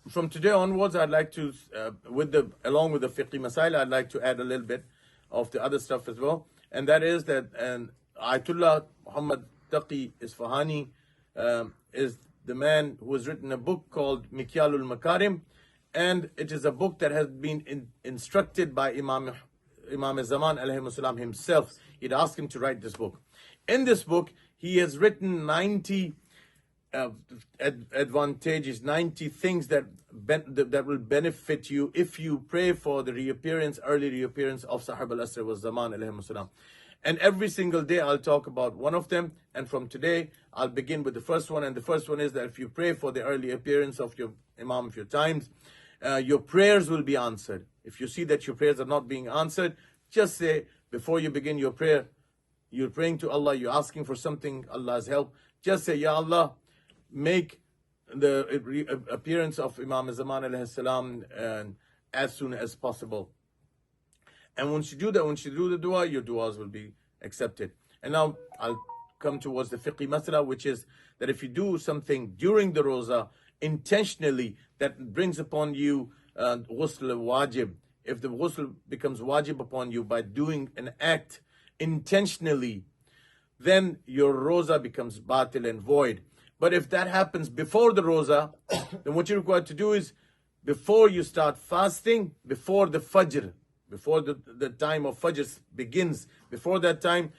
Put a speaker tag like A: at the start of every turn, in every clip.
A: from today onwards, I'd like to, along with the fiqh masail, I'd like to add a little bit of the other stuff as well. And that is that Ayatollah Muhammad Taqi Isfahani is the man who has written a book called Mikyalul Makarim. And it is a book that has been instructed by Imam Zaman alayhi salam himself. He'd asked him to write this book. In this book, he has written 90 advantages, 90 things that will benefit you if you pray for the early reappearance of Sahib al-Asr wa Zaman alayhi salam. And every single day I'll talk about one of them. And from today, I'll begin with the first one. And the first one is that if you pray for the early appearance of your Imam of your times, your prayers will be answered. If you see that your prayers are not being answered, just say, before you begin your prayer, you're praying to Allah, you're asking for something, Allah's help. Just say, Ya Allah, make the appearance of Imam Zaman alayhi salam as soon as possible. And once you do that, once you do the dua, your duas will be accepted. And now I'll come towards the fiqh masala, which is that if you do something during the roza intentionally, that brings upon you ghusl wajib. If the ghusl becomes wajib upon you by doing an act intentionally, then your roza becomes batil and void. But if that happens before the roza, then what you're required to do is, before you start fasting, before the fajr, before the time of fajr begins, before that time,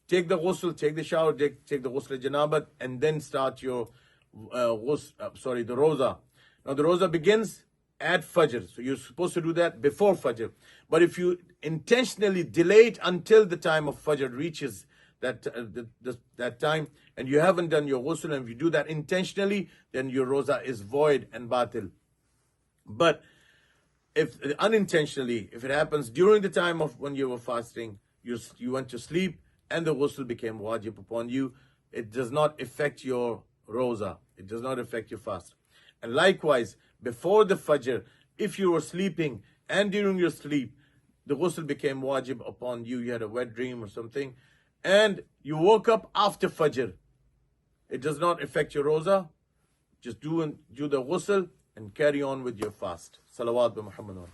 A: take the ghusl, take the shower, take the Ghusl Janabat, and then start your the roza. Now the roza begins at fajr, so you're supposed to do that before fajr. But if you intentionally delay it until the time of fajr reaches that time, and you haven't done your ghusl, and if you do that intentionally, then your roza is void and batil. But if unintentionally, if it happens during the time of when you were fasting, you went to sleep and the ghusl became wajib upon you, it does not affect your roza. It does not affect your fast. And likewise, before the fajr, if you were sleeping and during your sleep, the ghusl became wajib upon you, you had a wet dream or something, and you woke up after fajr, it does not affect your roza. Just do the ghusl and carry on with your fast. Salawat bi Muhammad.